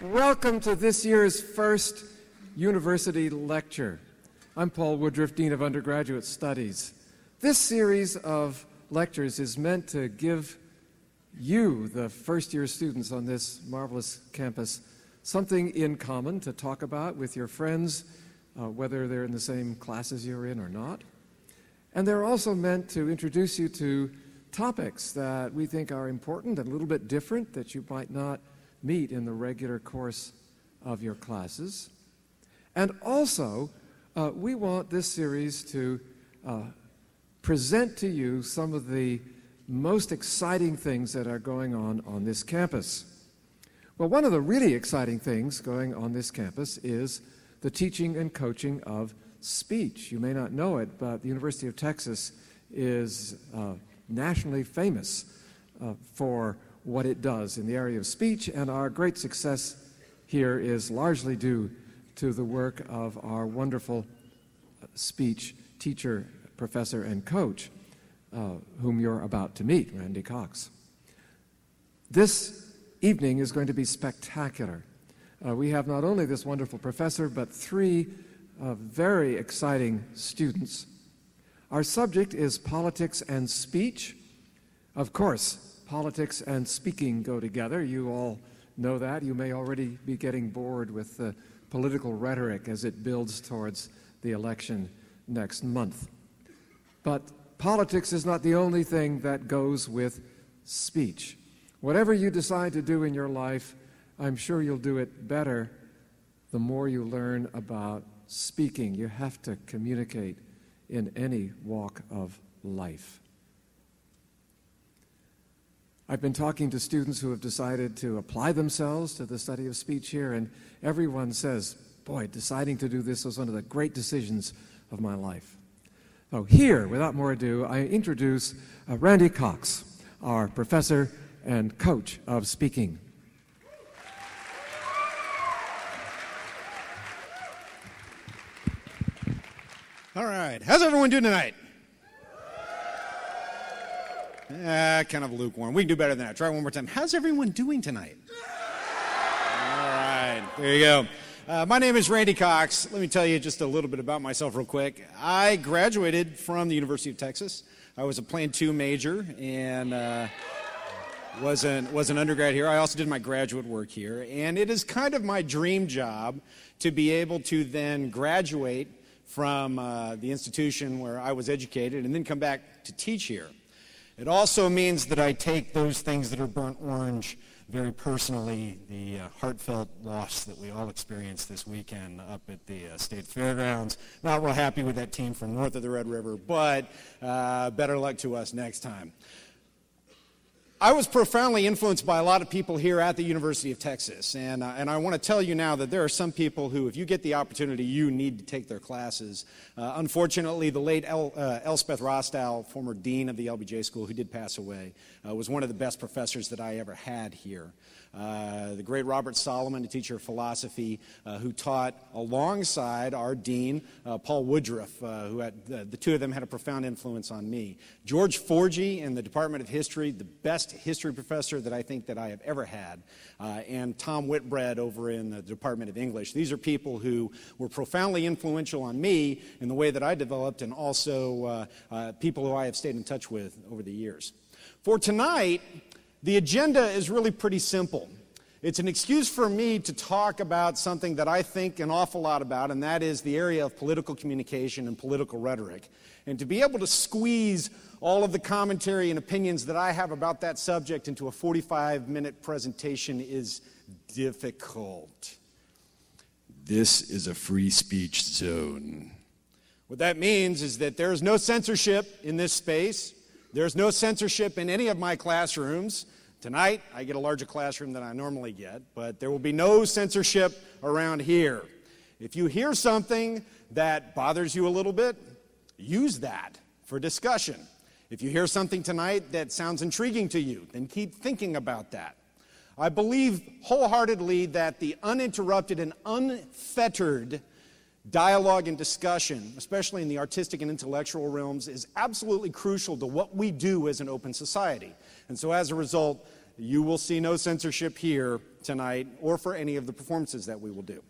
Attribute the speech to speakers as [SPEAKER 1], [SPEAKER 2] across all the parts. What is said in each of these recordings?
[SPEAKER 1] Welcome to this year's first university lecture. I'm Paul Woodruff, Dean of Undergraduate Studies. This series of lectures is meant to give you, the first-year students on this marvelous campus, something in common to talk about with your friends, whether they're in the same classes you're in or not. And they're also meant to introduce you to topics that we think are important and a little bit different that you might not meet in the regular course of your classes. And also, we want this series to present to you some of the most exciting things that are going on this campus. Well, one of the really exciting things going on this campus is the teaching and coaching of speech. You may not know it, but the University of Texas is nationally famous for what it does in the area of speech, and our great success here is largely due to the work of our wonderful speech teacher, professor, and coach, whom you're about to meet, Randy Cox. This evening is going to be spectacular. We have not only this wonderful professor, but three very exciting students. Our subject is politics and speech. Of course, politics and speaking go together. You all know that. You may already be getting bored with the political rhetoric as it builds towards the election next month. But politics is not the only thing that goes with speech. Whatever you decide to do in your life, I'm sure you'll do it better the more you learn about speaking. You have to communicate in any walk of life. I've been talking to students who have decided to apply themselves to the study of speech here, and everyone says, boy, deciding to do this was one of the great decisions of my life. So here, without more ado, I introduce Randy Cox, our professor and coach of speaking.
[SPEAKER 2] All right, how's everyone doing tonight? Kind of lukewarm. We can do better than that. Try one more time. How's everyone doing tonight? All right, there you go. My name is Randy Cox. Let me tell you just a little bit about myself real quick. I graduated from the University of Texas. I was a Plan 2 major and was an undergrad here. I also did my graduate work here. And it is kind of my dream job to be able to then graduate from the institution where I was educated and then come back to teach here. It also means that I take those things that are burnt orange very personally, the heartfelt loss that we all experienced this weekend up at the State Fairgrounds. Not real happy with that team from north of the Red River, but better luck to us next time. I was profoundly influenced by a lot of people here at the University of Texas, and I want to tell you now that there are some people who, if you get the opportunity, you need to take their classes. Unfortunately, the late Elspeth Rostow, former dean of the LBJ School, who did pass away, was one of the best professors that I ever had here. The great Robert Solomon, a teacher of philosophy, who taught alongside our dean, Paul Woodruff, who had the two of them had a profound influence on me. George Forgy in the Department of History, the best history professor that I think that I have ever had, and Tom Whitbread over in the Department of English. These are people who were profoundly influential on me in the way that I developed, and also people who I have stayed in touch with over the years. For tonight, the agenda is really pretty simple. It's an excuse for me to talk about something that I think an awful lot about, and that is the area of political communication and political rhetoric. And to be able to squeeze all of the commentary and opinions that I have about that subject into a 45-minute presentation is difficult. This is a free speech zone. What that means is that there is no censorship in this space. There's no censorship in any of my classrooms. Tonight, I get a larger classroom than I normally get, but there will be no censorship around here. If you hear something that bothers you a little bit, use that for discussion. If you hear something tonight that sounds intriguing to you, then keep thinking about that. I believe wholeheartedly that the uninterrupted and unfettered dialogue and discussion, especially in the artistic and intellectual realms, is absolutely crucial to what we do as an open society. And so as a result, you will see no censorship here tonight or for any of the performances that we will do.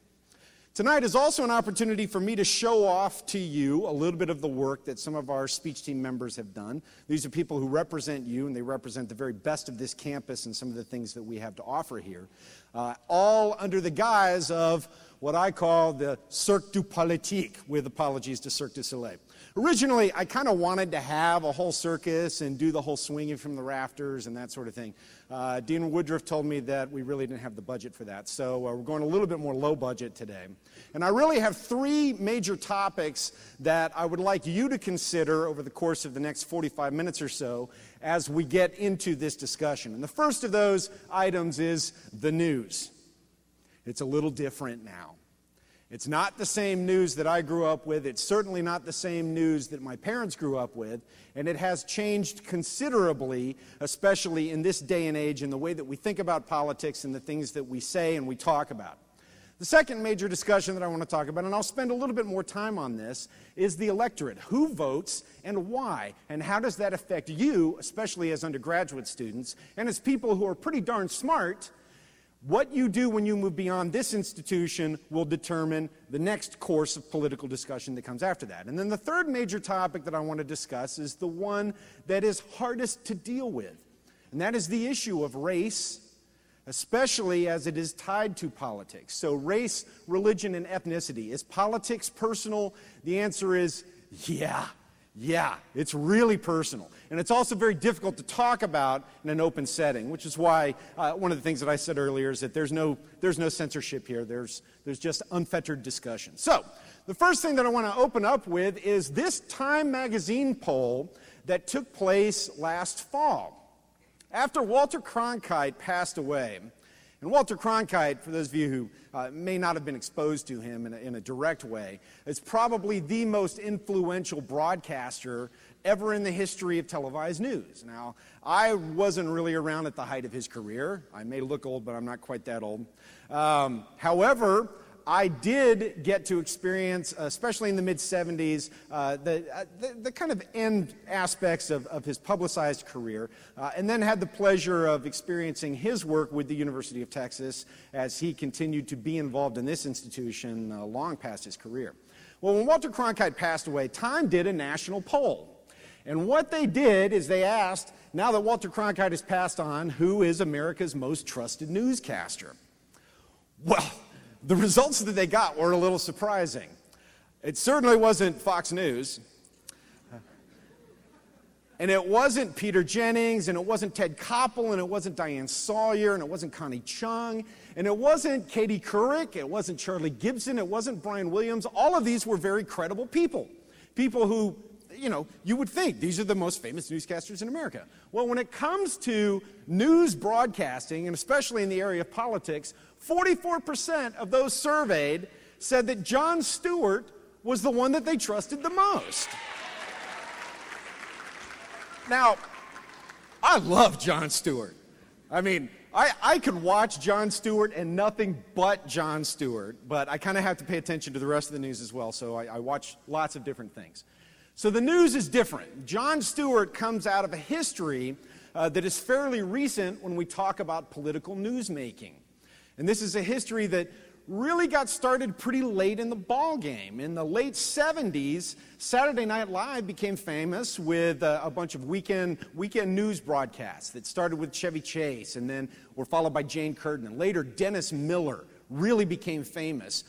[SPEAKER 2] Tonight is also an opportunity for me to show off to you a little bit of the work that some of our speech team members have done. These are people who represent you, and they represent the very best of this campus and some of the things that we have to offer here, all under the guise of what I call the Cirque du Politique, with apologies to Cirque du Soleil. Originally, I kind of wanted to have a whole circus and do the whole swinging from the rafters and that sort of thing. Dean Woodruff told me that we really didn't have the budget for that, so we're going a little bit more low budget today. And I really have three major topics that I would like you to consider over the course of the next 45 minutes or so as we get into this discussion. And the first of those items is the news. It's a little different now. It's not the same news that I grew up with. It's certainly not the same news that my parents grew up with. And it has changed considerably, especially in this day and age, in the way that we think about politics and the things that we say and we talk about. The second major discussion that I want to talk about, and I'll spend a little bit more time on this, is the electorate. Who votes and why? And how does that affect you, especially as undergraduate students, and as people who are pretty darn smart? What you do when you move beyond this institution will determine the next course of political discussion that comes after that. And then the third major topic that I want to discuss is the one that is hardest to deal with, and that is the issue of race, especially as it is tied to politics. So race, religion, and ethnicity. Is politics personal? The answer is yeah, it's really personal. And it's also very difficult to talk about in an open setting, which is why one of the things that I said earlier is that there's no censorship here. There's just unfettered discussion. So the first thing that I want to open up with is this Time magazine poll that took place last fall. After Walter Cronkite passed away, and Walter Cronkite, for those of you who may not have been exposed to him in a direct way, is probably the most influential broadcaster ever in the history of televised news. Now, I wasn't really around at the height of his career. I may look old, but I'm not quite that old. However, I did get to experience, especially in the mid-'70s, the kind of end aspects of his publicized career, and then had the pleasure of experiencing his work with the University of Texas as he continued to be involved in this institution long past his career. Well, when Walter Cronkite passed away, Time did a national poll. And what they did is they asked, now that Walter Cronkite has passed on, who is America's most trusted newscaster? Well, the results that they got were a little surprising. It certainly wasn't Fox News. And it wasn't Peter Jennings, and it wasn't Ted Koppel, and it wasn't Diane Sawyer, and it wasn't Connie Chung, and it wasn't Katie Couric, it wasn't Charlie Gibson, it wasn't Brian Williams. All of these were very credible people. People who, you would think these are the most famous newscasters in America. Well, when it comes to news broadcasting, and especially in the area of politics, 44% of those surveyed said that Jon Stewart was the one that they trusted the most. Now, I love Jon Stewart. I mean, I could watch Jon Stewart and nothing but Jon Stewart, but I kind of have to pay attention to the rest of the news as well, so I watch lots of different things. So the news is different. Jon Stewart comes out of a history that is fairly recent when we talk about political newsmaking. And this is a history that really got started pretty late in the ball game. In the late 70s, Saturday Night Live became famous with a bunch of weekend news broadcasts that started with Chevy Chase and then were followed by Jane Curtin. And later, Dennis Miller really became famous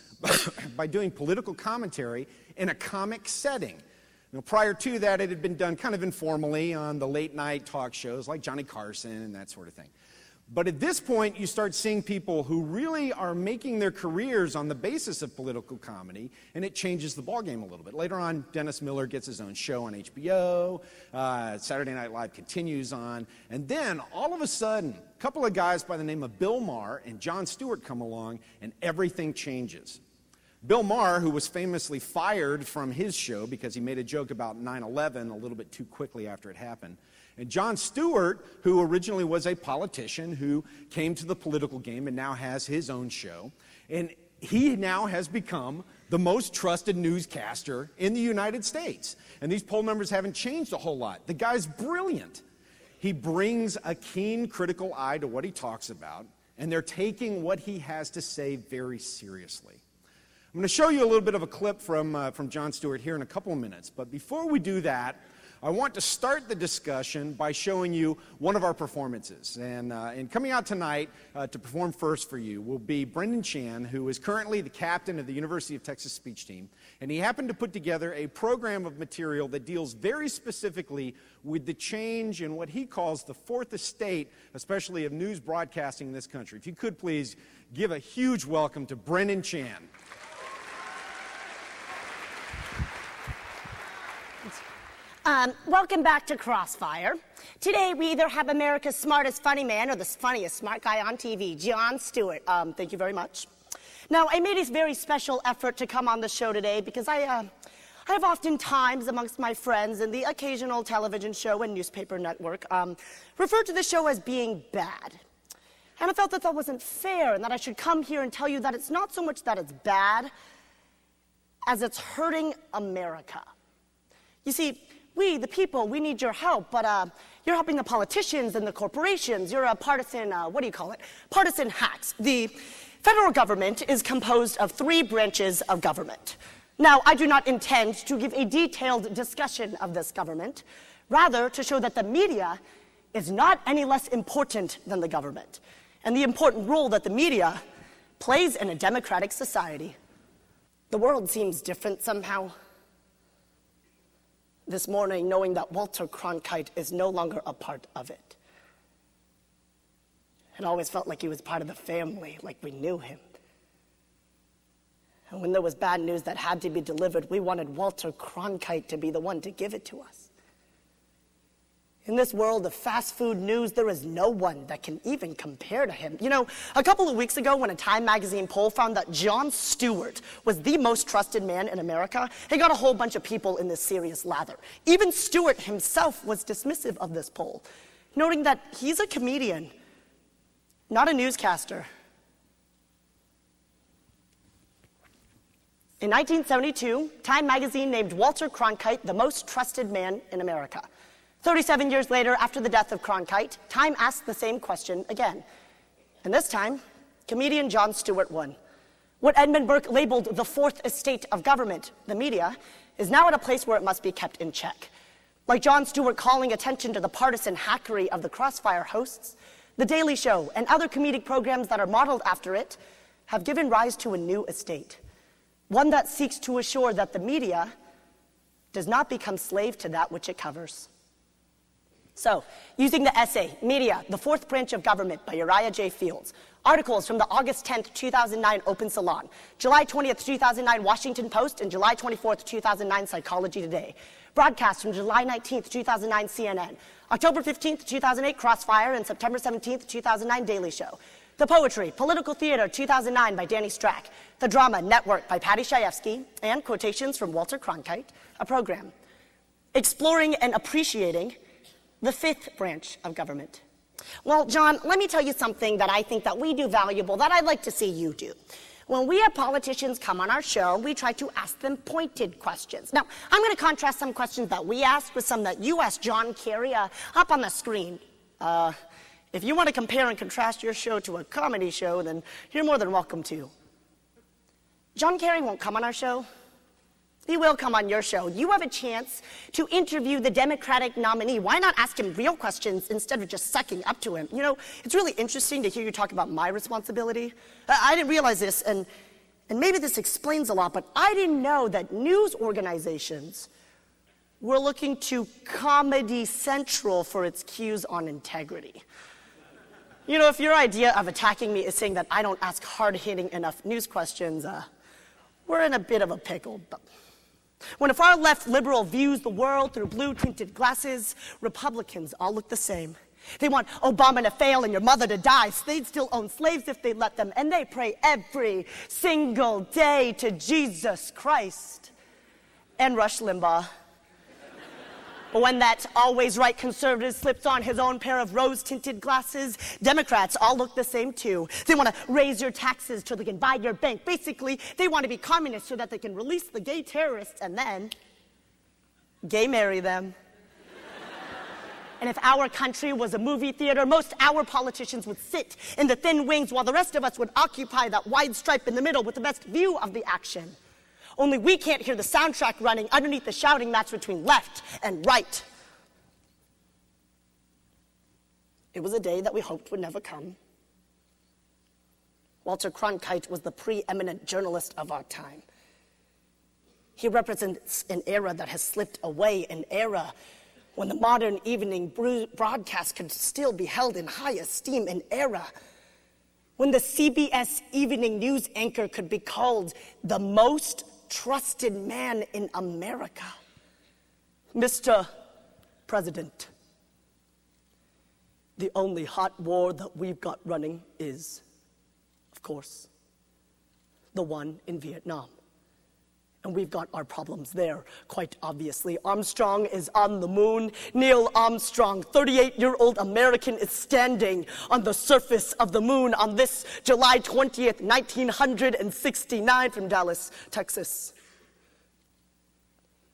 [SPEAKER 2] by doing political commentary in a comic setting. Now, prior to that, it had been done kind of informally on the late-night talk shows like Johnny Carson and that sort of thing. But at this point, you start seeing people who really are making their careers on the basis of political comedy, and it changes the ballgame a little bit. Later on, Dennis Miller gets his own show on HBO, Saturday Night Live continues on, and then all of a sudden, a couple of guys by the name of Bill Maher and Jon Stewart come along, and everything changes. Bill Maher, who was famously fired from his show because he made a joke about 9/11 a little bit too quickly after it happened, and Jon Stewart, who originally was a politician who came to the political game and now has his own show, and he now has become the most trusted newscaster in the United States. And these poll numbers haven't changed a whole lot. The guy's brilliant. He brings a keen, critical eye to what he talks about, and they're taking what he has to say very seriously. I'm going to show you a little bit of a clip from Jon Stewart here in a couple of minutes, but before we do that, I want to start the discussion by showing you one of our performances. And coming out tonight to perform first for you will be Brendan Chan, who is currently the captain of the University of Texas speech team. And he happened to put together a program of material that deals very specifically with the change in what he calls the fourth estate, especially of news broadcasting in this country. If you could please give a huge welcome to Brendan Chan.
[SPEAKER 3] Welcome back to Crossfire. Today we either have America's smartest funny man or the funniest smart guy on TV, Jon Stewart. Thank you very much. Now, I made a very special effort to come on the show today because I have oftentimes amongst my friends in the occasional television show and newspaper network referred to the show as being bad. And I felt that that wasn't fair and that I should come here and tell you that it's not so much that it's bad as it's hurting America. You see, we, the people, we need your help, but you're helping the politicians and the corporations. You're a partisan, partisan hacks. The federal government is composed of 3 branches of government. Now, I do not intend to give a detailed discussion of this government, rather to show that the media is not any less important than the government, and the important role that the media plays in a democratic society. The world seems different somehow. This morning, knowing that Walter Cronkite is no longer a part of it. It always felt like he was part of the family, like we knew him. And when there was bad news that had to be delivered, we wanted Walter Cronkite to be the one to give it to us. In this world of fast food news, there is no one that can even compare to him. You know, a couple of weeks ago when a Time magazine poll found that Jon Stewart was the most trusted man in America, it got a whole bunch of people in this serious lather. Even Stewart himself was dismissive of this poll, noting that he's a comedian, not a newscaster. In 1972, Time magazine named Walter Cronkite the most trusted man in America. 37 years later, after the death of Cronkite, Time asked the same question again. And this time, comedian Jon Stewart won. What Edmund Burke labeled the fourth estate of government, the media, is now at a place where it must be kept in check. Like Jon Stewart calling attention to the partisan hackery of the Crossfire hosts, The Daily Show and other comedic programs that are modeled after it have given rise to a new estate. One that seeks to assure that the media does not become slave to that which it covers. So, using the essay, Media, the Fourth Branch of Government by Uriah J. Fields, articles from the August 10th, 2009 Open Salon, July 20th, 2009 Washington Post, and July 24th, 2009 Psychology Today, broadcast from July 19th, 2009 CNN, October 15th, 2008 Crossfire, and September 17th, 2009 Daily Show. The Poetry, Political Theater, 2009 by Danny Strack, the Drama Network by Patty Chayefsky, and quotations from Walter Cronkite, a program. Exploring and appreciating the fifth branch of government. Well, John, let me tell you something that I think that we do valuable that I'd like to see you do. When we have politicians come on our show, we try to ask them pointed questions. Now, I'm going to contrast some questions that we ask with some that you asked John Kerry up on the screen. If you want to compare and contrast your show to a comedy show, then you're more than welcome to. John Kerry won't come on our show. He will come on your show. You have a chance to interview the Democratic nominee. Why not ask him real questions instead of just sucking up to him? You know, it's really interesting to hear you talk about my responsibility. I didn't realize this, and maybe this explains a lot, but I didn't know that news organizations were looking to Comedy Central for its cues on integrity. You know, if your idea of attacking me is saying that I don't ask hard-hitting enough news questions, we're in a bit of a pickle. When a far-left liberal views the world through blue-tinted glasses, Republicans all look the same. They want Obama to fail and your mother to die, so they'd still own slaves if they let them, and they pray every single day to Jesus Christ and Rush Limbaugh. But when that always right conservative slips on his own pair of rose-tinted glasses, Democrats all look the same too. They want to raise your taxes so they can buy your bank. Basically, they want to be communists so that they can release the gay terrorists and then gay marry them. And if our country was a movie theater, most our politicians would sit in the thin wings while the rest of us would occupy that wide stripe in the middle with the best view of the action. Only we can't hear the soundtrack running underneath the shouting match between left and right. It was a day that we hoped would never come. Walter Cronkite was the preeminent journalist of our time. He represents an era that has slipped away, an era when the modern evening broadcast could still be held in high esteem, an era when the CBS evening news anchor could be called the most trusted man in America. Mr. President, the only hot war that we've got running is, of course, the one in Vietnam. And we've got our problems there, quite obviously. Armstrong is on the moon. Neil Armstrong, 38-year-old American, is standing on the surface of the moon on this July 20th, 1969 from Dallas, Texas.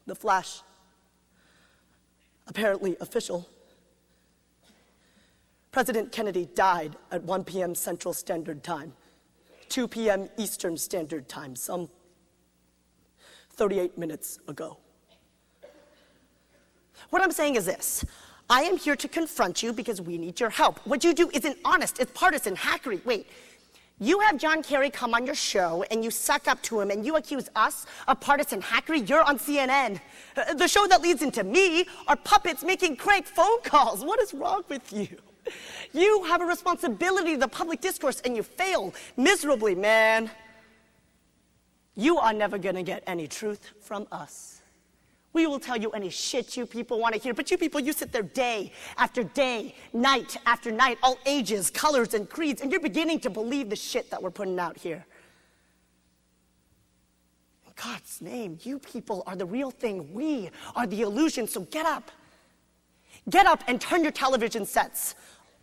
[SPEAKER 3] The flash, apparently official. President Kennedy died at 1 p.m. Central Standard Time, 2 p.m. Eastern Standard Time, some 38 minutes ago. What I'm saying is this. I am here to confront you because we need your help. What you do isn't honest. It's partisan hackery. Wait, you have John Kerry come on your show and you suck up to him and you accuse us of partisan hackery. You're on CNN. The show that leads into me are puppets making crank phone calls. What is wrong with you? You have a responsibility to the public discourse and you fail miserably, man. You are never gonna get any truth from us. We will tell you any shit you people want to hear, but you people, you sit there day after day, night after night, all ages, colors, and creeds, and you're beginning to believe the shit that we're putting out here. In God's name, you people are the real thing. We are the illusion, so get up. Get up and turn your television sets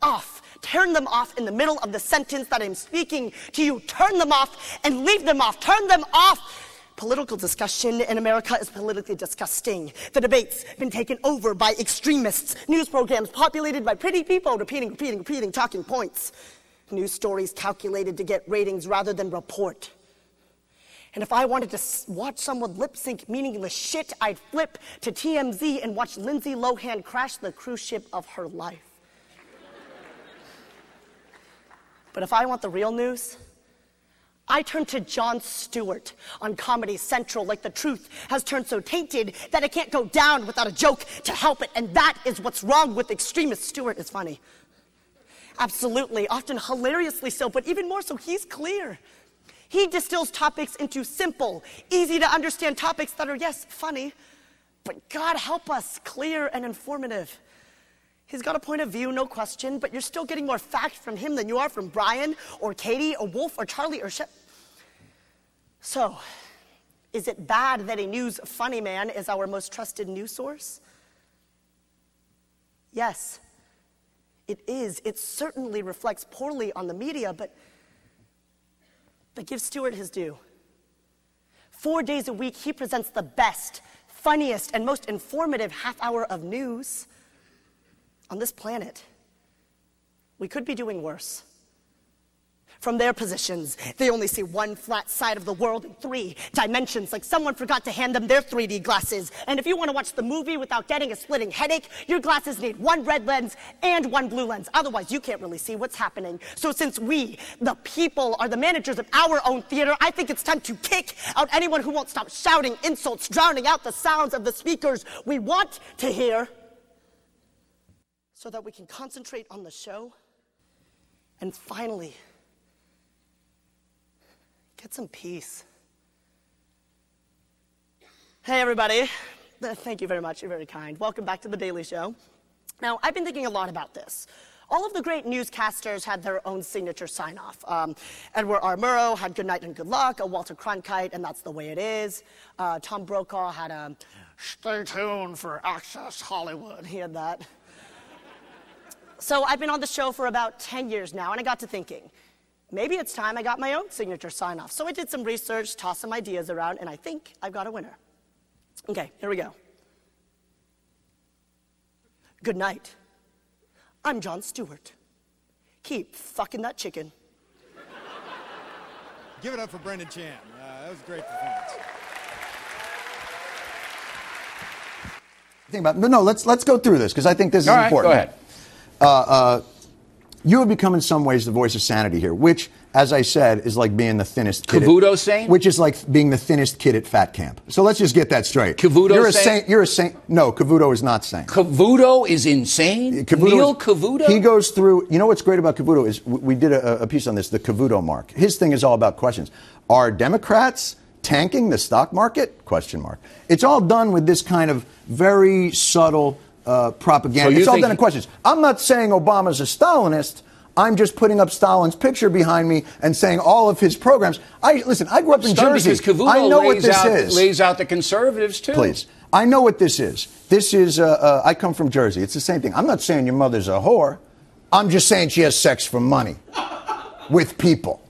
[SPEAKER 3] off. Turn them off in the middle of the sentence that I'm speaking to you. Turn them off and leave them off. Turn them off. Political discussion in America is politically disgusting. The debate's been taken over by extremists. News programs populated by pretty people repeating talking points. News stories calculated to get ratings rather than report. And if I wanted to watch someone lip-sync meaningless shit, I'd flip to TMZ and watch Lindsay Lohan crash the cruise ship of her life. But if I want the real news, I turn to Jon Stewart on Comedy Central, like the truth has turned so tainted that it can't go down without a joke to help it. And that is what's wrong with extremist Stewart. Is funny. Absolutely, often hilariously so, but even more so, he's clear. He distills topics into simple, easy to understand topics that are, yes, funny, but God help us, clear and informative. He's got a point of view, no question, but you're still getting more fact from him than you are from Brian or Katie or Wolf or Charlie or Shep. So, is it bad that a news funny man is our most trusted news source? Yes, it is. It certainly reflects poorly on the media, but give Stewart his due. 4 days a week, he presents the best, funniest, and most informative half hour of news on this planet. We could be doing worse. From their positions, they only see one flat side of the world in 3 dimensions, like someone forgot to hand them their 3D glasses. And if you want to watch the movie without getting a splitting headache, your glasses need 1 red lens and 1 blue lens. Otherwise, you can't really see what's happening. So since we, the people, are the managers of our own theater, I think it's time to kick out anyone who won't stop shouting insults, drowning out the sounds of the speakers we want to hear, so that we can concentrate on the show and finally get some peace. Hey, everybody. Thank you very much. You're very kind. Welcome back to The Daily Show. Now, I've been thinking a lot about this. All of the great newscasters had their own signature sign-off. Edward R. Murrow had Good Night and Good Luck, a Walter Cronkite, and That's the Way It Is. Tom Brokaw had a Stay tuned for Access Hollywood. He had that. So I've been on the show for about 10 years now, and I got to thinking, maybe it's time I got my own signature sign-off. So I did some research, tossed some ideas around, and I think I've got a winner. Okay, here we go. Good night I'm Jon Stewart. Keep fucking that chicken.
[SPEAKER 2] Give it up for Brendan Chan. That was a great performance.
[SPEAKER 4] Think about, but no, let's go through this because I think this is important.
[SPEAKER 5] Go ahead.
[SPEAKER 4] You have become in some ways the voice of sanity here, which, as I said, is like being the thinnest kid.
[SPEAKER 5] Cavuto sane?
[SPEAKER 4] Which is like being the thinnest kid at fat camp. So let's just get that straight.
[SPEAKER 5] Cavuto
[SPEAKER 4] You're a
[SPEAKER 5] sane?
[SPEAKER 4] saint. You're a saint. No, Cavuto is not sane.
[SPEAKER 5] Cavuto is insane? Neil Cavuto?
[SPEAKER 4] He goes through, you know what's great about Cavuto is we did a piece on this, the Cavuto mark. His thing is all about questions. Are Democrats tanking the stock market? Question mark. It's all done with this kind of very subtle propaganda.
[SPEAKER 5] So
[SPEAKER 4] it's all done in questions. I'm not saying Obama's a Stalinist. I'm just putting up Stalin's picture behind me and saying all of his programs. Listen, I grew up in Jersey.
[SPEAKER 5] Because Cavuto
[SPEAKER 4] I know what this is.
[SPEAKER 5] Lays out the conservatives, too.
[SPEAKER 4] Please. I know what this is. This is, I come from Jersey. It's the same thing. I'm not saying your mother's a whore. I'm just saying she has sex for money with people.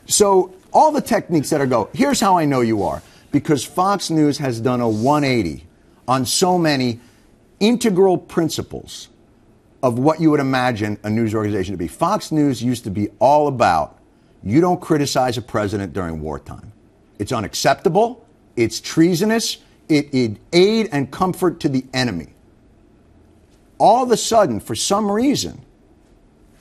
[SPEAKER 4] So all the techniques that here's how I know you are. Because Fox News has done a 180 on so many integral principles of what you would imagine a news organization to be. Fox News used to be all about you don't criticize a president during wartime. It's unacceptable. It's treasonous. It aid and comfort to the enemy. All of a sudden, for some reason,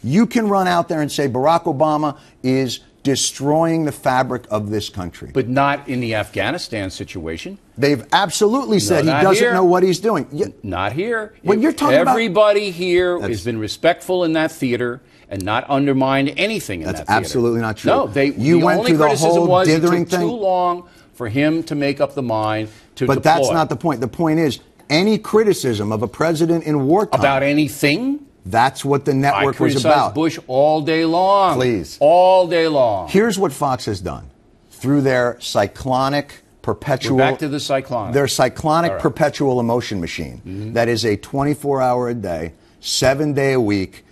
[SPEAKER 4] you can run out there and say Barack Obama is destroying the fabric of this country.
[SPEAKER 5] But not in the Afghanistan situation.
[SPEAKER 4] They've absolutely said he doesn't know what he's doing.
[SPEAKER 5] Not here.
[SPEAKER 4] When you're talking
[SPEAKER 5] everybody here has been respectful in that theater and not undermined anything in that theater.
[SPEAKER 4] That's absolutely not true.
[SPEAKER 5] No,
[SPEAKER 4] you went through the whole dithering thing.
[SPEAKER 5] It took too long for him to make up the mind to deploy.
[SPEAKER 4] But that's not the point. The point is any criticism of a president in wartime
[SPEAKER 5] about anything.
[SPEAKER 4] That's what the network was about.
[SPEAKER 5] I criticize Bush all day long.
[SPEAKER 4] Please.
[SPEAKER 5] All day long.
[SPEAKER 4] Here's what Fox has done. Through their cyclonic perpetual...
[SPEAKER 5] We're back to the cyclonic.
[SPEAKER 4] Their cyclonic perpetual emotion machine. That is a 24-hour-a-day, 7-day-a-week.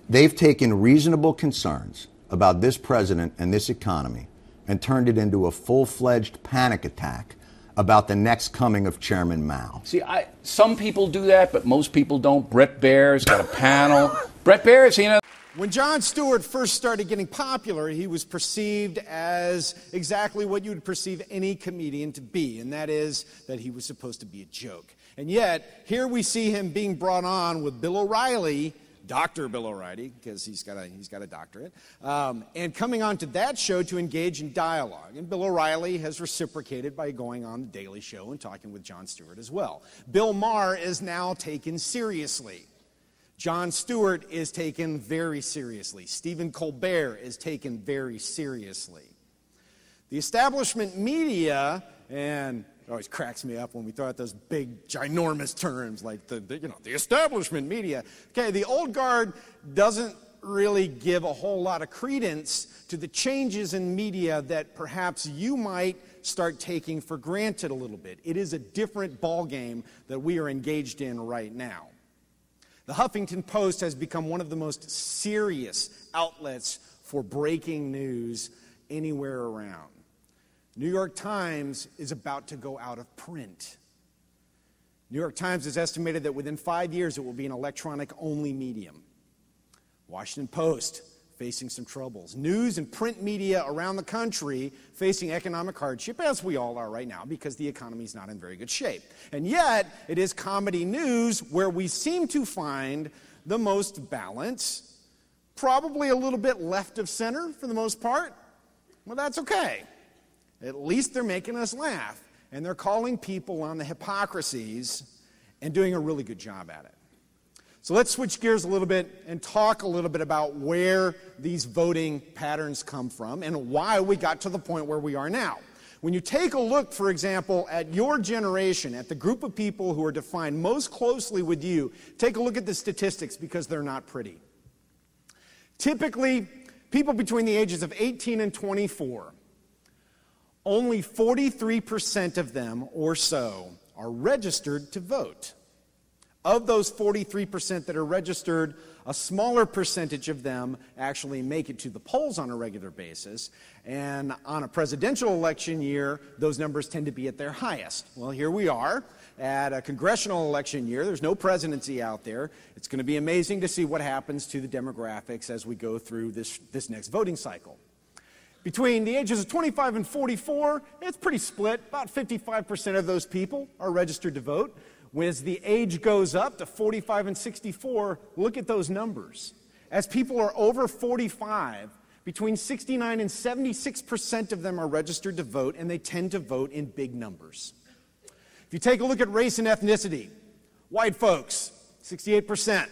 [SPEAKER 4] They've taken reasonable concerns about this president and this economy and turned it into a full-fledged panic attack about the next coming of Chairman Mao.
[SPEAKER 5] See, some people do that, but most people don't. Brett Baer's got a panel. Brett Baer's,
[SPEAKER 2] When Jon Stewart first started getting popular, he was perceived as exactly what you would perceive any comedian to be, and that is that he was supposed to be a joke. And yet, here we see him being brought on with Bill O'Reilly, Dr. Bill O'Reilly, because he's got a doctorate, and coming on to that show to engage in dialogue. And Bill O'Reilly has reciprocated by going on The Daily Show and talking with Jon Stewart as well. Bill Maher is now taken seriously. Jon Stewart is taken very seriously. Stephen Colbert is taken very seriously. The establishment media, and it always cracks me up when we throw out those big, ginormous terms like the establishment media. Okay, the old guard doesn't really give a whole lot of credence to the changes in media that perhaps you might start taking for granted a little bit. It is a different ballgame that we are engaged in right now. The Huffington Post has become one of the most serious outlets for breaking news anywhere around. New York Times is about to go out of print. New York Times has estimated that within 5 years it will be an electronic-only medium. Washington Post facing some troubles. News and print media around the country facing economic hardship, as we all are right now, because the economy is not in very good shape. And yet, it is comedy news where we seem to find the most balance, probably a little bit left of center for the most part. Well, that's okay. At least they're making us laugh, and they're calling people on the hypocrisies and doing a really good job at it. So let's switch gears a little bit and talk a little bit about where these voting patterns come from and why we got to the point where we are now. When you take a look, for example, at your generation, at the group of people who are defined most closely with you, take a look at the statistics because they're not pretty. Typically, people between the ages of 18 and 24, only 43% of them or so are registered to vote. Of those 43% that are registered, a smaller percentage of them actually make it to the polls on a regular basis. And on a presidential election year, those numbers tend to be at their highest. Well, here we are. at a congressional election year. There's no presidency out there. It's going to be amazing to see what happens to the demographics as we go through this next voting cycle. Between the ages of 25 and 44, it's pretty split. About 55% of those people are registered to vote. As the age goes up to 45 and 64, look at those numbers. As people are over 45, between 69 and 76% of them are registered to vote, and they tend to vote in big numbers. If you take a look at race and ethnicity, white folks, 68%.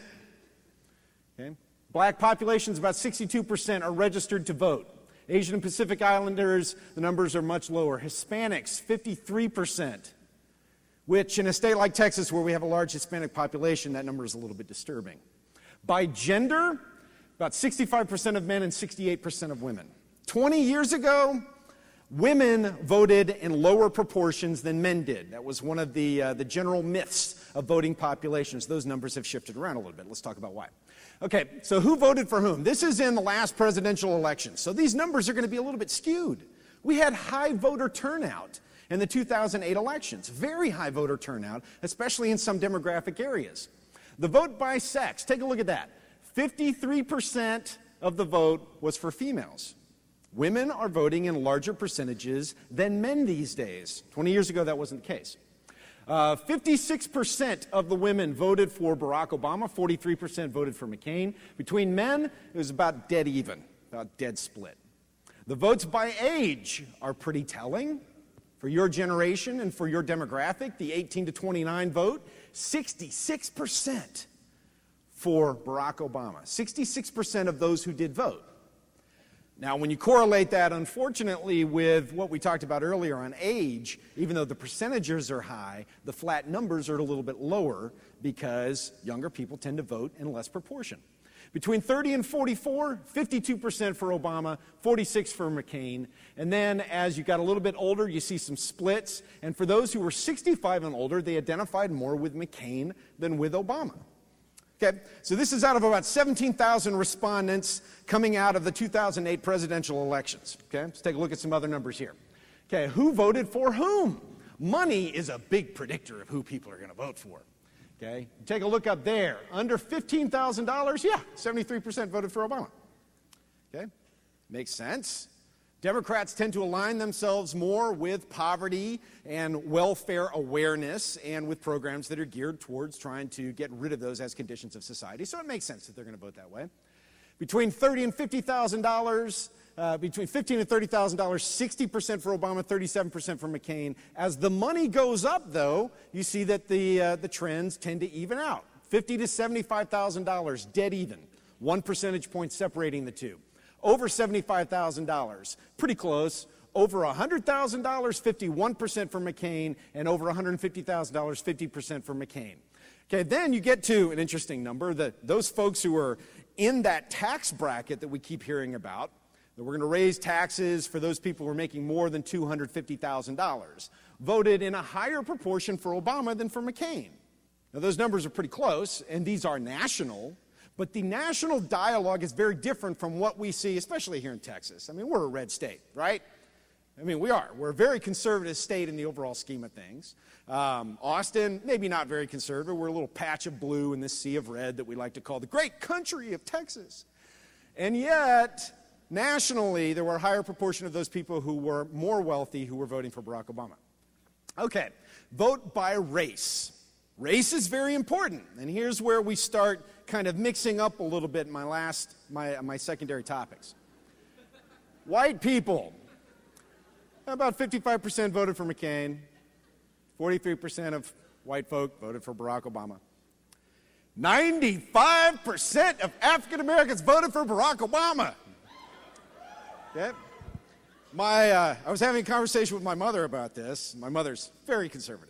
[SPEAKER 2] Okay? Black populations, about 62% are registered to vote. Asian and Pacific Islanders, the numbers are much lower. Hispanics, 53%, which in a state like Texas where we have a large Hispanic population, that number is a little bit disturbing. By gender, about 65% of men and 68% of women. 20 years ago, women voted in lower proportions than men did. That was one of the general myths of voting populations. Those numbers have shifted around a little bit. Let's talk about why. Okay, so who voted for whom? This is in the last presidential election. So these numbers are going to be a little bit skewed. We had high voter turnout in the 2008 elections. Very high voter turnout, especially in some demographic areas. The vote by sex, take a look at that. 53% of the vote was for females. Women are voting in larger percentages than men these days. 20 years ago, that wasn't the case. 56% of the women voted for Barack Obama, 43% voted for McCain. Between men, it was about dead even, about dead split. The votes by age are pretty telling. For your generation and for your demographic, the 18 to 29 vote, 66% for Barack Obama. 66% of those who did vote. Now, when you correlate that, unfortunately, with what we talked about earlier on age, even though the percentages are high, the flat numbers are a little bit lower because younger people tend to vote in less proportion. Between 30 and 44, 52% for Obama, 46% for McCain. And then as you got a little bit older, you see some splits. And for those who were 65 and older, they identified more with McCain than with Obama. Okay, so this is out of about 17,000 respondents coming out of the 2008 presidential elections. Okay, let's take a look at some other numbers here. Okay, who voted for whom? Money is a big predictor of who people are going to vote for. Okay, take a look up there. Under $15,000, yeah, 73% voted for Obama. Okay, makes sense. Democrats tend to align themselves more with poverty and welfare awareness and with programs that are geared towards trying to get rid of those as conditions of society. So it makes sense that they're going to vote that way. Between $30,000 and $50,000, between $15,000 and $30,000, 60% for Obama, 37% for McCain. As the money goes up, though, you see that the trends tend to even out. $50,000 to $75,000, dead even. 1 percentage point separating the two. Over $75,000, pretty close. Over $100,000, 51% for McCain, and over $150,000, 50% for McCain. Okay, then you get to an interesting number, that those folks who are in that tax bracket that we keep hearing about, that we're going to raise taxes for those people who are making more than $250,000, voted in a higher proportion for Obama than for McCain. Now, those numbers are pretty close, and these are national. But the national dialogue is very different from what we see, especially here in Texas. I mean, we're a red state, right? I mean, we are. We're a very conservative state in the overall scheme of things. Austin, maybe not very conservative. We're a little patch of blue in this sea of red that we like to call the great country of Texas. And yet, nationally, there were a higher proportion of those people who were more wealthy who were voting for Barack Obama. Okay, vote by race. Race is very important, and here's where we start kind of mixing up a little bit my secondary topics. White people, about 55% voted for McCain, 43% of white folk voted for Barack Obama. 95% of African Americans voted for Barack Obama. Okay. I was having a conversation with my mother about this. My mother's very conservative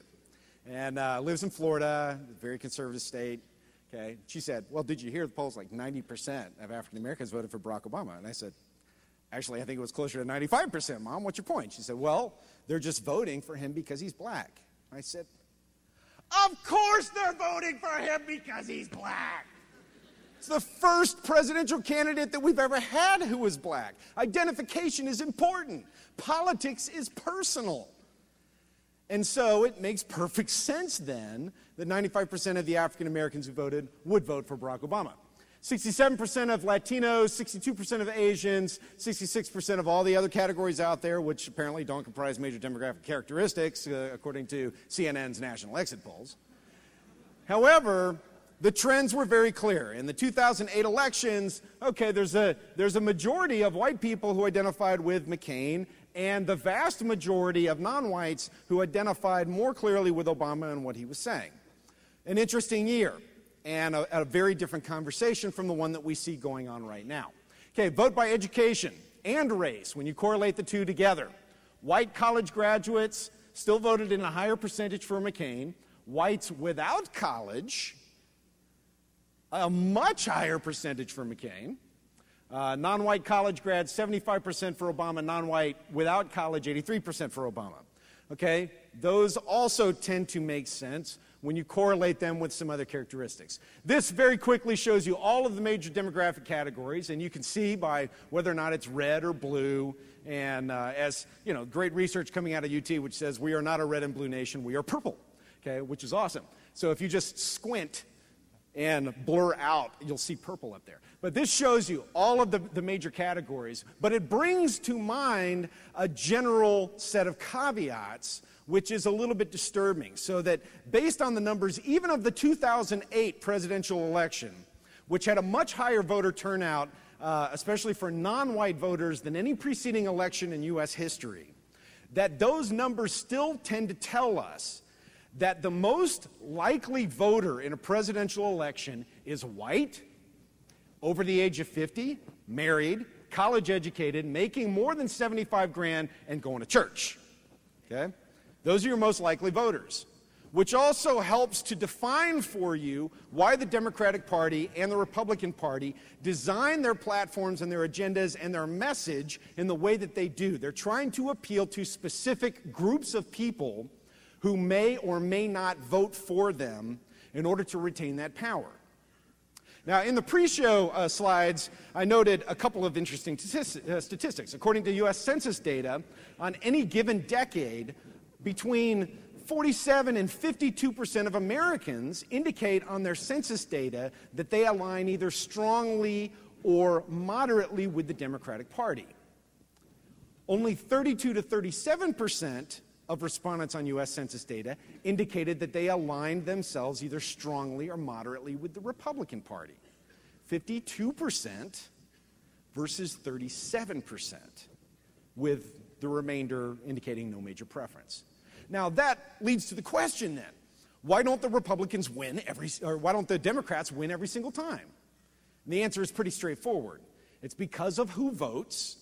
[SPEAKER 2] and lives in Florida, a very conservative state. Okay. She said, well, did you hear the polls? Like 90% of African Americans voted for Barack Obama. And I said, actually, I think it was closer to 95%, Mom. What's your point? She said, well, they're just voting for him because he's black. I said, of course they're voting for him because he's black. It's the first presidential candidate that we've ever had who was black. Identification is important. Politics is personal. And so it makes perfect sense then that 95% of the African Americans who voted would vote for Barack Obama. 67% of Latinos, 62% of Asians, 66% of all the other categories out there, which apparently don't comprise major demographic characteristics, according to CNN's national exit polls. However, the trends were very clear. In the 2008 elections, okay, there's a majority of white people who identified with McCain, and the vast majority of non-whites who identified more clearly with Obama and what he was saying. An interesting year, and a very different conversation from the one that we see going on right now. Okay, vote by education and race, when you correlate the two together. White college graduates still voted in a higher percentage for McCain. Whites without college, a much higher percentage for McCain. Non-white college grads, 75% for Obama. Non-white without college, 83% for Obama. Okay, those also tend to make sense when you correlate them with some other characteristics. This very quickly shows you all of the major demographic categories, and you can see by whether or not it's red or blue. And as you know, great research coming out of UT, which says we are not a red and blue nation, we are purple. Okay, which is awesome. So if you just squint and blur out, you'll see purple up there. But this shows you all of the major categories, but it brings to mind a general set of caveats, which is a little bit disturbing. So that based on the numbers, even of the 2008 presidential election, which had a much higher voter turnout, especially for non-white voters, than any preceding election in U.S. history, that those numbers still tend to tell us that the most likely voter in a presidential election is white, over the age of 50, married, college educated, making more than 75 grand, and going to church. Okay? Those are your most likely voters, which also helps to define for you why the Democratic Party and the Republican Party design their platforms and their agendas and their message in the way that they do. They're trying to appeal to specific groups of people who may or may not vote for them in order to retain that power. Now, in the pre-show slides, I noted a couple of interesting statistics. According to U.S. Census data, on any given decade, between 47 and 52% of Americans indicate on their census data that they align either strongly or moderately with the Democratic Party. Only 32 to 37% of respondents on U.S. Census data indicated that they aligned themselves either strongly or moderately with the Republican Party. 52% versus 37%, with the remainder indicating no major preference. Now that leads to the question then, why don't the Republicans win why don't the Democrats win every single time? And the answer is pretty straightforward. It's because of who votes,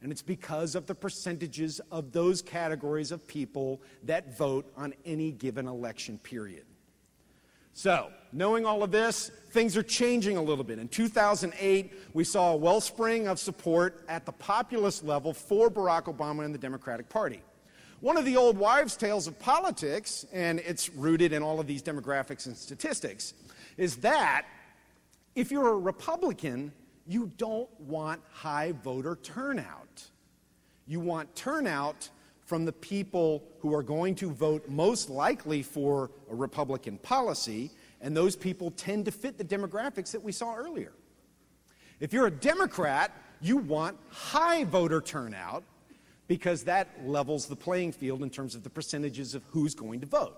[SPEAKER 2] and it's because of the percentages of those categories of people that vote on any given election period. So, knowing all of this, things are changing a little bit. In 2008, we saw a wellspring of support at the populist level for Barack Obama and the Democratic Party. One of the old wives' tales of politics, and it's rooted in all of these demographics and statistics, is that if you're a Republican, you don't want high voter turnout. You want turnout from the people who are going to vote most likely for a Republican policy, and those people tend to fit the demographics that we saw earlier. If you're a Democrat, you want high voter turnout because that levels the playing field in terms of the percentages of who's going to vote.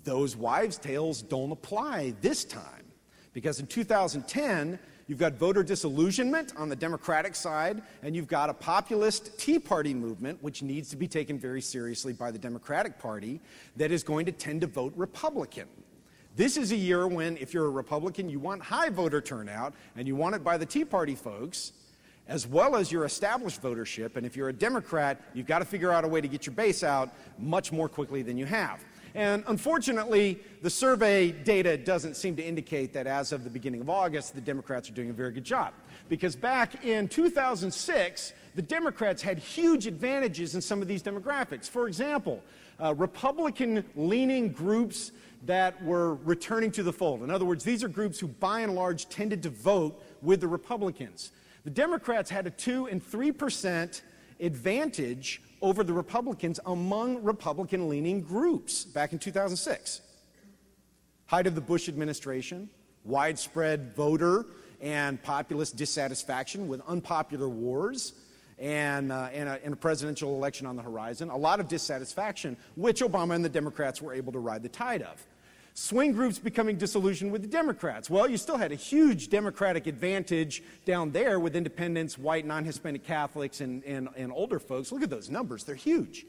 [SPEAKER 2] Those wives' tales don't apply this time because in 2010, you've got voter disillusionment on the Democratic side, and you've got a populist Tea Party movement, which needs to be taken very seriously by the Democratic Party, that is going to tend to vote Republican. This is a year when, if you're a Republican, you want high voter turnout, and you want it by the Tea Party folks, as well as your established votership. And if you're a Democrat, you've got to figure out a way to get your base out much more quickly than you have. And unfortunately, the survey data doesn't seem to indicate that as of the beginning of August, the Democrats are doing a very good job. Because back in 2006, the Democrats had huge advantages in some of these demographics. For example, Republican-leaning groups that were returning to the fold. In other words, these are groups who, by and large, tended to vote with the Republicans. The Democrats had a 2% and 3% advantage over the Republicans among Republican-leaning groups back in 2006. Height of the Bush administration, widespread voter and populist dissatisfaction with unpopular wars, and a presidential election on the horizon. A lot of dissatisfaction, which Obama and the Democrats were able to ride the tide of. Swing groups becoming disillusioned with the Democrats. Well, you still had a huge Democratic advantage down there with independents, white, non-Hispanic Catholics, and older folks. Look at those numbers. They're huge.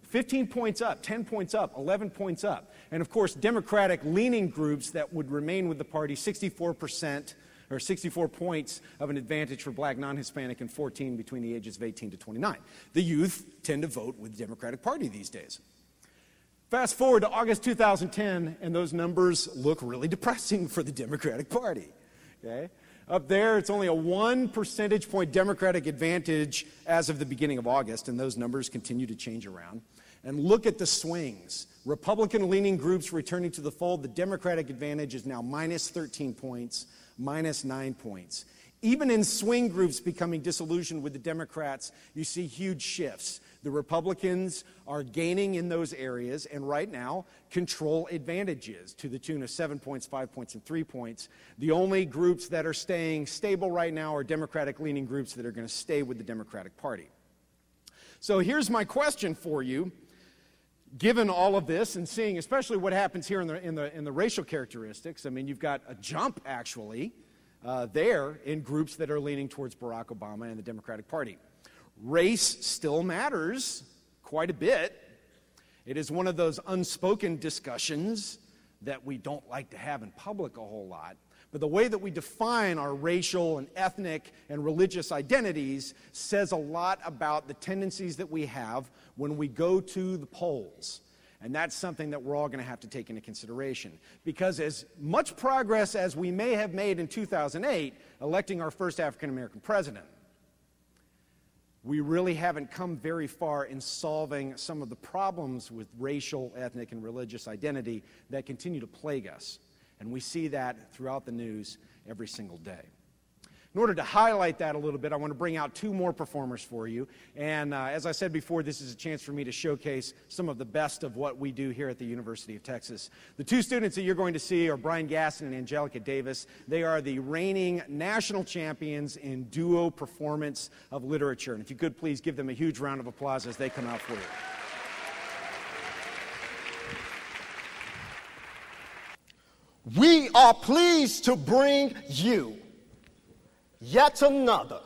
[SPEAKER 2] 15 points up, 10 points up, 11 points up. And, of course, Democratic-leaning groups that would remain with the party, 64%, or 64 points of an advantage for black, non-Hispanic, and 14 between the ages of 18 to 29. The youth tend to vote with the Democratic Party these days. Fast forward to August 2010, and those numbers look really depressing for the Democratic Party. Okay? Up there, it's only a 1 percentage point Democratic advantage as of the beginning of August, and those numbers continue to change around. And look at the swings. Republican-leaning groups returning to the fold. The Democratic advantage is now minus 13 points, minus 9 points. Even in swing groups becoming disillusioned with the Democrats, you see huge shifts. The Republicans are gaining in those areas and right now control advantages to the tune of 7 points, 5 points, and 3 points. The only groups that are staying stable right now are Democratic-leaning groups that are going to stay with the Democratic Party. So here's my question for you. Given all of this and seeing especially what happens here in the racial characteristics, I mean, you've got a jump actually there in groups that are leaning towards Barack Obama and the Democratic Party. Race still matters quite a bit. It is one of those unspoken discussions that we don't like to have in public a whole lot. But the way that we define our racial and ethnic and religious identities says a lot about the tendencies that we have when we go to the polls. And that's something that we're all going to have to take into consideration. Because as much progress as we may have made in 2008, electing our first African-American president, we really haven't come very far in solving some of the problems with racial, ethnic, and religious identity that continue to plague us. And we see that throughout the news every single day. In order to highlight that a little bit, I want to bring out two more performers for you. And as I said before, this is a chance for me to showcase some of the best of what we do here at the University of Texas. The two students that you're going to see are Brian Gaston and Angelica Davis. They are the reigning national champions in duo performance of literature. And if you could please give them a huge round of applause as they come out for you.
[SPEAKER 6] We are pleased to bring you yet another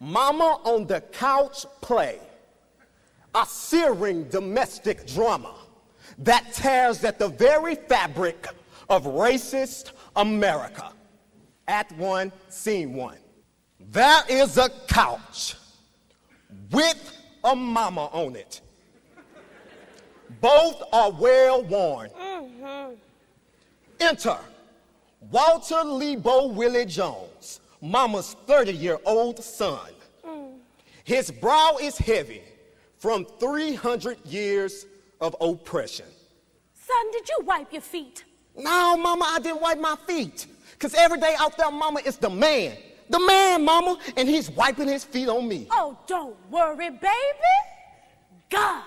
[SPEAKER 6] Mama on the Couch play, a searing domestic drama that tears at the very fabric of racist America. Act one, scene one. There is a couch with a mama on it. Both are well worn. Enter Walter Lebo Willie Jones, Mama's 30-year-old son. His brow is heavy from 300 years of oppression.
[SPEAKER 7] Son, did you wipe your feet?
[SPEAKER 6] No, Mama, I didn't wipe my feet. Because every day out there, Mama, is the man. The man, Mama, and he's wiping his feet on me.
[SPEAKER 7] Oh, don't worry, baby. God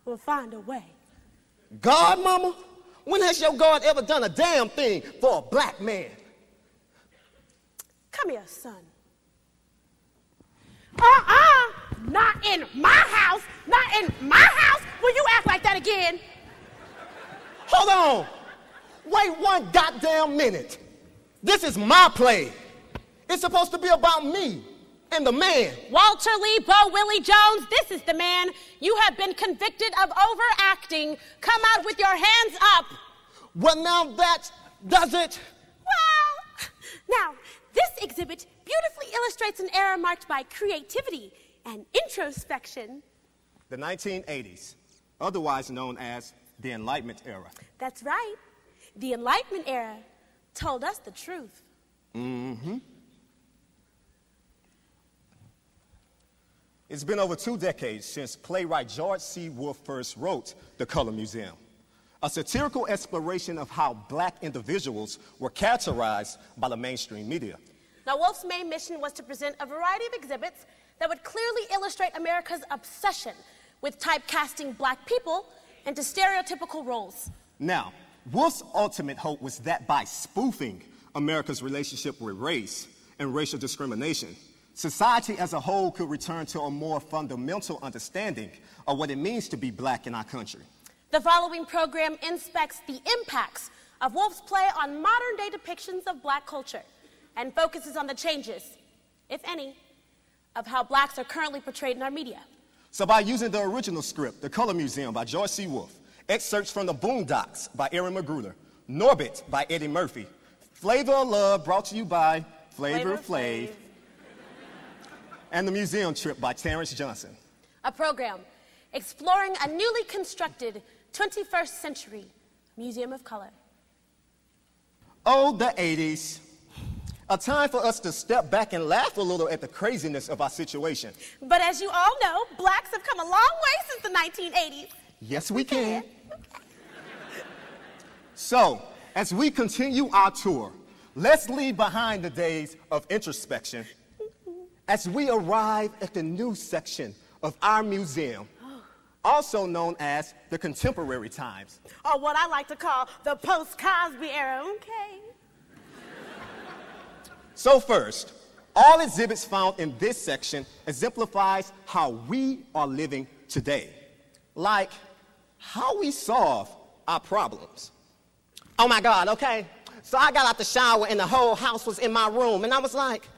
[SPEAKER 7] will find a way.
[SPEAKER 6] God, Mama? When has your God ever done a damn thing for a black man?
[SPEAKER 7] Come here, son. Not in my house. Not in my house. Will you act like that again?
[SPEAKER 6] Hold on. Wait one goddamn minute. This is my play. It's supposed to be about me and the man.
[SPEAKER 7] Walter Lebo Willie Jones, this is the man. You have been convicted of overacting. Come out with your hands up.
[SPEAKER 6] Well, now that does it.
[SPEAKER 7] Well, now, this exhibit beautifully illustrates an era marked by creativity and introspection.
[SPEAKER 6] The 1980s, otherwise known as the Enlightenment era.
[SPEAKER 7] That's right. The Enlightenment era told us the truth.
[SPEAKER 6] It's been over 2 decades since playwright George C. Wolfe first wrote The Color Museum, a satirical exploration of how black individuals were characterized by the mainstream media.
[SPEAKER 7] Now, Wolfe's main mission was to present a variety of exhibits that would clearly illustrate America's obsession with typecasting black people into stereotypical roles.
[SPEAKER 6] Now, Wolf's ultimate hope was that by spoofing America's relationship with race and racial discrimination, society as a whole could return to a more fundamental understanding of what it means to be black in our country.
[SPEAKER 7] The following program inspects the impacts of Wolf's play on modern-day depictions of black culture and focuses on the changes, if any, of how blacks are currently portrayed in our media.
[SPEAKER 6] So by using the original script, The Color Museum by George C. Wolfe, excerpts from The Boondocks by Aaron Magruder, Norbit by Eddie Murphy, Flavor of Love brought to you by Flavor Flav, and The Museum Trip by Terrence Johnson.
[SPEAKER 7] A program exploring a newly constructed 21st century Museum of Color.
[SPEAKER 6] Oh, the 80s. A time for us to step back and laugh a little at the craziness of our situation.
[SPEAKER 7] But as you all know, blacks have come a long way since the 1980s.
[SPEAKER 6] Yes, we can. So, as we continue our tour, let's leave behind the days of introspection as we arrive at the new section of our museum, also known as the Contemporary Times.
[SPEAKER 7] Or what I like to call the post-Cosby era, okay?
[SPEAKER 6] So first, all exhibits found in this section exemplifies how we are living today, like how we solve our problems. Oh my God, okay? So I got out the shower and the whole house was in my room, and I was like,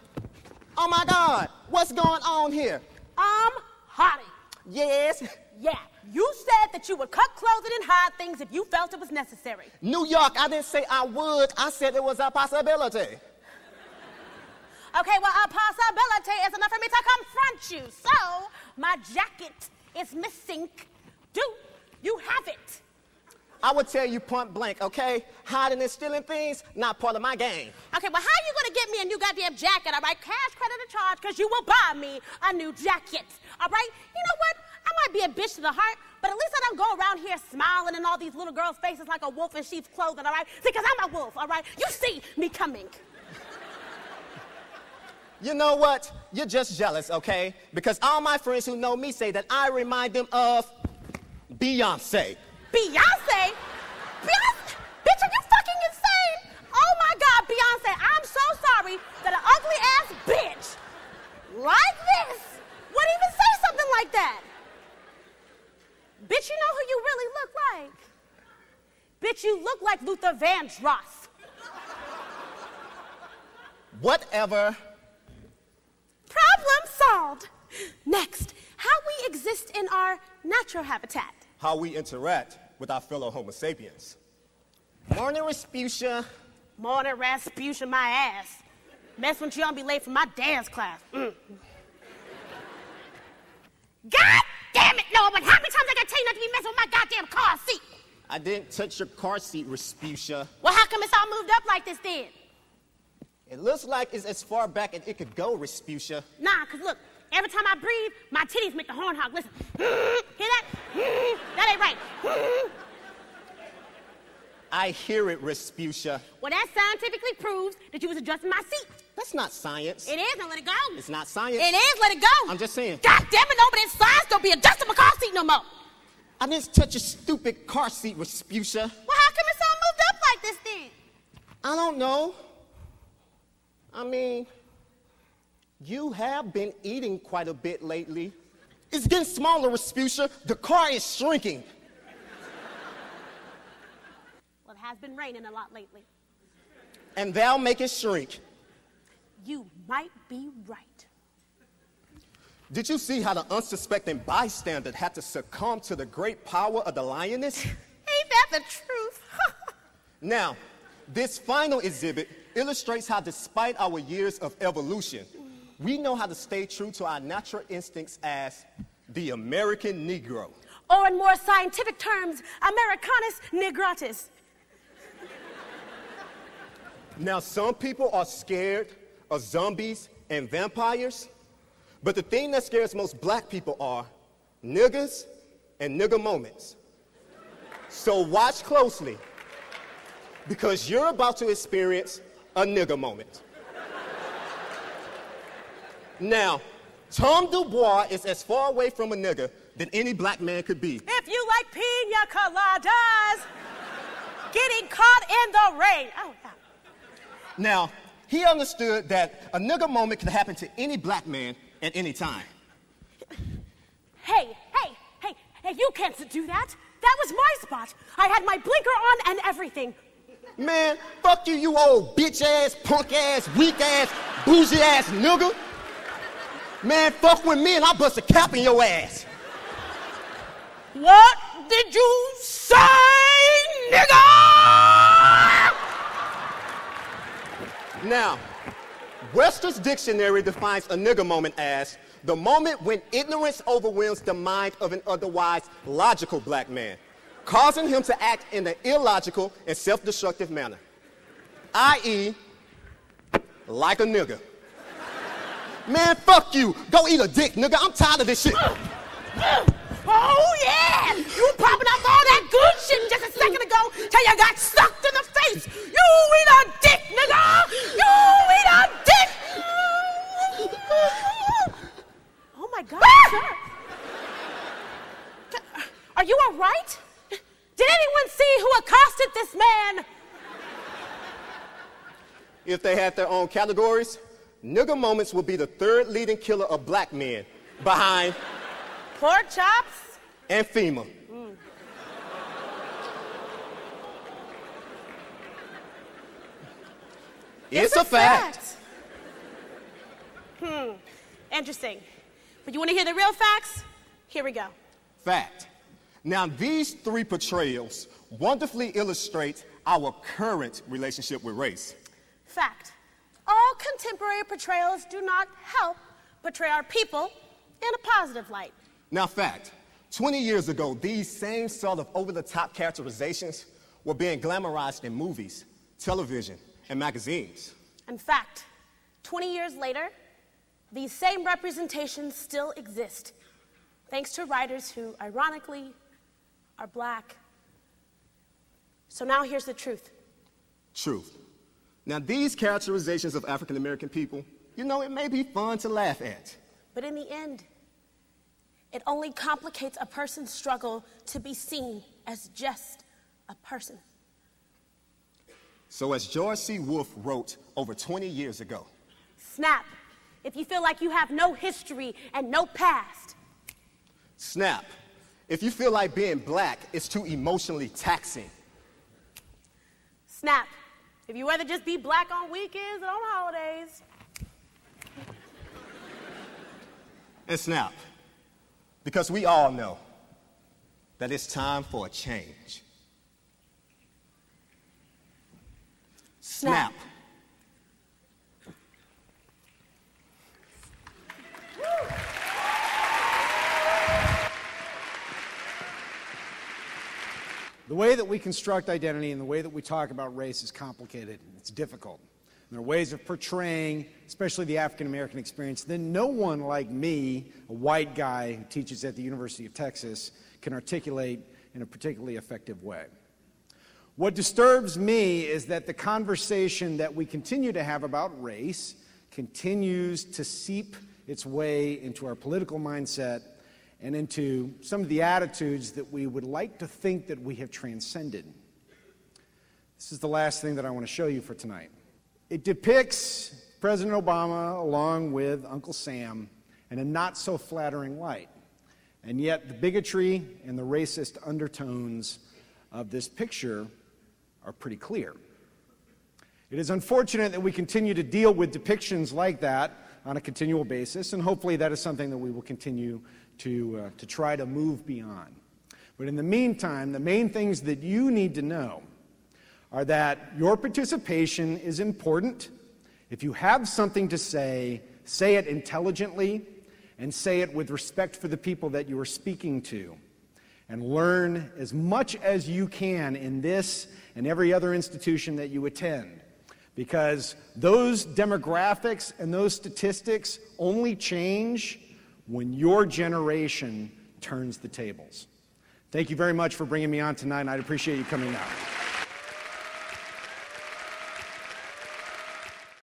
[SPEAKER 6] oh my God, what's going on here?
[SPEAKER 7] Hottie.
[SPEAKER 6] Yes.
[SPEAKER 7] Yeah, you said that you would cut clothing and hide things if you felt it was necessary.
[SPEAKER 6] New York, I didn't say I would, I said it was a possibility.
[SPEAKER 7] Okay, well, a possibility is enough for me to confront you. So, my jacket is missing. Do you have it?
[SPEAKER 6] I would tell you point blank, okay? Hiding and stealing things, not part of my game.
[SPEAKER 7] Okay, well, how are you gonna get me a new goddamn jacket, all right? Cash, credit, or charge, because you will buy me a new jacket, all right? You know what? I might be a bitch to the heart, but at least I don't go around here smiling in all these little girls' faces like a wolf in sheep's clothing, all right? See, because I'm a wolf, all right? You see me coming.
[SPEAKER 6] You know what? You're just jealous, okay? Because all my friends who know me say that I remind them of Beyonce.
[SPEAKER 7] Beyonce? Beyonce? Bitch, are you fucking insane? Oh my God, Beyonce, I'm so sorry that an ugly-ass bitch like this would even say something like that. Bitch, you know who you really look like? Bitch, you look like Luther Vandross.
[SPEAKER 6] Whatever.
[SPEAKER 7] Problem solved. Next, how we exist in our natural habitat.
[SPEAKER 6] How we interact with our fellow Homo sapiens. Morning, Respucia.
[SPEAKER 7] Morning, Rasputia, my ass. Mess when you don't be late for my dance class. God damn it, Norman. How many times I gotta tell you not to be messing with my goddamn car seat?
[SPEAKER 6] I didn't touch your car seat, Respucia.
[SPEAKER 7] Well, how come it's all moved up like this then?
[SPEAKER 6] It looks like it's as far back as it could go, Respucia.
[SPEAKER 7] Nah, cause look, every time I breathe, my titties make the horn hog. Listen. Hear that? That ain't right.
[SPEAKER 6] I hear it, Respucia.
[SPEAKER 7] Well, that scientifically proves that you was adjusting my seat.
[SPEAKER 6] That's not science.
[SPEAKER 7] It is, now let it go.
[SPEAKER 6] It's not science.
[SPEAKER 7] It is, let it go.
[SPEAKER 6] I'm just saying.
[SPEAKER 7] God damn it, nobody in science don't be adjusting my car seat no more.
[SPEAKER 6] I didn't touch your stupid car seat, Respucia.
[SPEAKER 7] Well, how come it's all moved up like this then?
[SPEAKER 6] I don't know. I mean, you have been eating quite a bit lately. It's getting smaller, Respucia. The car is shrinking.
[SPEAKER 7] Well, it has been raining a lot lately.
[SPEAKER 6] And they'll make it shrink.
[SPEAKER 7] You might be right.
[SPEAKER 6] Did you see how the unsuspecting bystander had to succumb to the great power of the lioness?
[SPEAKER 7] Ain't that the truth?
[SPEAKER 6] Now, this final exhibit illustrates how despite our years of evolution, we know how to stay true to our natural instincts as the American Negro.
[SPEAKER 7] Or in more scientific terms, Americanus nigratus.
[SPEAKER 6] Now, some people are scared of zombies and vampires, but the thing that scares most black people are niggas and nigga moments. So watch closely, because you're about to experience a nigga moment. Now, Tom Dubois is as far away from a nigger than any black man could be.
[SPEAKER 7] If you like pina coladas, getting caught in the rain. Oh, yeah.
[SPEAKER 6] Now, he understood that a nigger moment could happen to any black man at any time.
[SPEAKER 7] Hey, you can't do that. That was my spot. I had my blinker on and everything.
[SPEAKER 6] Man, fuck you, you old bitch-ass, punk-ass, weak-ass, bougie-ass nigger. Man, fuck with me and I'll bust a cap in your ass.
[SPEAKER 7] What did you say, nigga?
[SPEAKER 6] Now, Webster's dictionary defines a nigger moment as the moment when ignorance overwhelms the mind of an otherwise logical black man, causing him to act in an illogical and self-destructive manner, i.e., like a nigger. Man, fuck you. Go eat a dick, nigga. I'm tired of this shit.
[SPEAKER 7] Oh, yeah. You popping up all that good shit just a second ago till you got sucked in the face. You eat a dick, nigga. You eat a dick. Oh, my God, sir. Are you all right? Did anyone see who accosted this man?
[SPEAKER 6] If they had their own categories, nigger moments will be the third leading killer of black men, behind
[SPEAKER 7] Pork chops
[SPEAKER 6] and FEMA. It's a fact.
[SPEAKER 7] Interesting. But you want to hear the real facts? Here we go.
[SPEAKER 6] Fact. Now, these three portrayals wonderfully illustrate our current relationship with race.
[SPEAKER 7] Fact. All contemporary portrayals do not help portray our people in a positive light.
[SPEAKER 6] Now, fact. 20 years ago, these same sort of over-the-top characterizations were being glamorized in movies, television, and magazines.
[SPEAKER 7] In fact, 20 years later, these same representations still exist, thanks to writers who, ironically, are black. So now here's the truth.
[SPEAKER 6] Truth. Now, these characterizations of African American people, you know, it may be fun to laugh at.
[SPEAKER 7] But in the end, it only complicates a person's struggle to be seen as just a person.
[SPEAKER 6] So as George C. Wolfe wrote over 20 years ago,
[SPEAKER 7] snap if you feel like you have no history and no past.
[SPEAKER 6] Snap if you feel like being black is too emotionally taxing.
[SPEAKER 7] Snap if you rather just be black on weekends and on holidays.
[SPEAKER 6] And snap because we all know that it's time for a change. Snap.
[SPEAKER 2] The way that we construct identity and the way that we talk about race is complicated. It's difficult. And there are ways of portraying, especially the African American experience, that no one like me, a white guy who teaches at the University of Texas, can articulate in a particularly effective way. What disturbs me is that the conversation that we continue to have about race continues to seep its way into our political mindset and into some of the attitudes that we would like to think that we have transcended. This is the last thing that I want to show you for tonight. It depicts President Obama along with Uncle Sam in a not so flattering light. And yet the bigotry and the racist undertones of this picture are pretty clear. It is unfortunate that we continue to deal with depictions like that on a continual basis, and hopefully that is something that we will continue to try to move beyond. But in the meantime, the main things that you need to know are that your participation is important. If you have something to say it intelligently, and say it with respect for the people that you are speaking to. And learn as much as you can in this and every other institution that you attend. Because those demographics and those statistics only change when your generation turns the tables. Thank you very much for bringing me on tonight, and I'd appreciate you coming out.